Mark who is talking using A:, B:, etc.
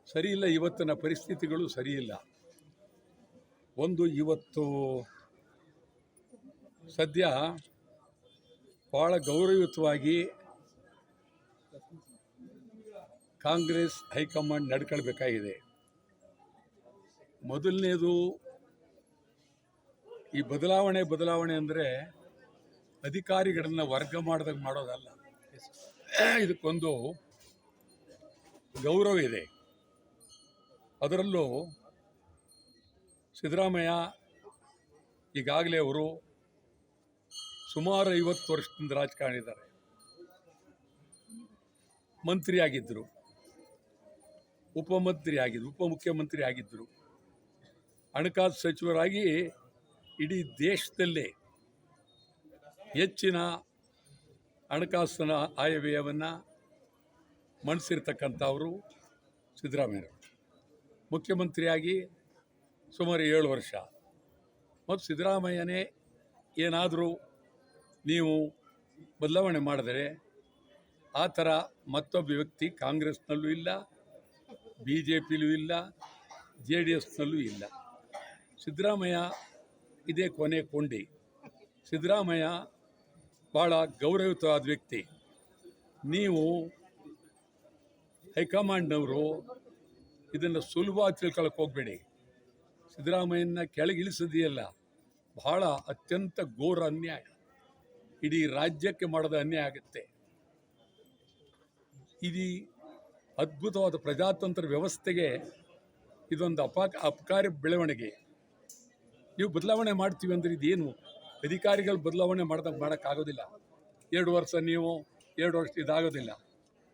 A: ಸರಿಯಿಲ್ಲ. ಇವತ್ತಿನ ಪರಿಸ್ಥಿತಿಗಳು ಸರಿಯಿಲ್ಲ. ಒಂದು ಇವತ್ತು ಸದ್ಯ ಭಾಳ ಗೌರವಯುತವಾಗಿ ಕಾಂಗ್ರೆಸ್ ಹೈಕಮಾಂಡ್ ನಡ್ಕೊಳ್ಬೇಕಾಗಿದೆ. ಮೊದಲನೇದು ಈ ಬದಲಾವಣೆ ಅಂದರೆ ಅಧಿಕಾರಿಗಳನ್ನು ವರ್ಗ ಮಾಡಿದಾಗ ಮಾಡೋದಲ್ಲ. ಇದಕ್ಕೊಂದು ಗೌರವ ಇದೆ. ಅದರಲ್ಲೂ ಸಿದ್ದರಾಮಯ್ಯ ಈಗಾಗಲೇ ಅವರು ಸುಮಾರು 50 ವರ್ಷದಿಂದ ರಾಜಕಾರಣ ಇದ್ದಾರೆ. ಮಂತ್ರಿ ಆಗಿದ್ದರು, ಉಪಮುಖ್ಯಮಂತ್ರಿ ಆಗಿದ್ದರು, ಹಣಕಾಸು ಸಚಿವರಾಗಿ ಇಡೀ ದೇಶದಲ್ಲೇ ಹೆಚ್ಚಿನ ಹಣಕಾಸಿನ ಆಯವ್ಯಯವನ್ನು ಮಂಡಿಸಿರ್ತಕ್ಕಂಥವರು ಸಿದ್ದರಾಮಯ್ಯವರು. ಮುಖ್ಯಮಂತ್ರಿಯಾಗಿ ಸುಮಾರು 7 ವರ್ಷ. ಮತ್ತು ಸಿದ್ದರಾಮಯ್ಯನೇ ಏನಾದರೂ ನೀವು ಬದಲಾವಣೆ ಮಾಡಿದರೆ ಆ ಥರ ಮತ್ತೊಬ್ಬ ವ್ಯಕ್ತಿ ಕಾಂಗ್ರೆಸ್ನಲ್ಲೂ ಇಲ್ಲ, BJPಲೂ ಇಲ್ಲ, JDSನಲ್ಲೂ ಇಲ್ಲ. ಸಿದ್ದರಾಮಯ್ಯ ಇದೇ ಕೊನೆ ಕೊಂಡಿ. ಸಿದ್ದರಾಮಯ್ಯ ಭಾಳ ಗೌರವಯುತವಾದ ವ್ಯಕ್ತಿ. ನೀವು ಹೈಕಮಾಂಡ್ನವರು ಇದನ್ನು ಸುಲಭವಾಗಿ ತಿಳ್ಕೊಳಕ್ಕೆ ಹೋಗಬೇಡಿ. ಸಿದ್ದರಾಮಯ್ಯನ ಕೆಳಗಿಳಿಸೋದಿಯಲ್ಲ, ಬಹಳ ಅತ್ಯಂತ ಘೋರ ಅನ್ಯಾಯ. ಇಡೀ ರಾಜ್ಯಕ್ಕೆ ಮಾಡೋದ ಅನ್ಯಾಯ ಆಗುತ್ತೆ. ಇದು ಅದ್ಭುತವಾದ ಪ್ರಜಾತಂತ್ರ ವ್ಯವಸ್ಥೆಗೆ ಇದೊಂದು ಅಪಕಾರಿ ಬೆಳವಣಿಗೆ. ನೀವು ಬದಲಾವಣೆ ಮಾಡ್ತೀವಿ ಅಂದರೆ ಇದೇನು ಅಧಿಕಾರಿಗಳು ಬದಲಾವಣೆ ಮಾಡೋಕ್ಕಾಗೋದಿಲ್ಲ. 2 ವರ್ಷ ನೀವು 2 ವರ್ಷ ಇದಾಗೋದಿಲ್ಲ.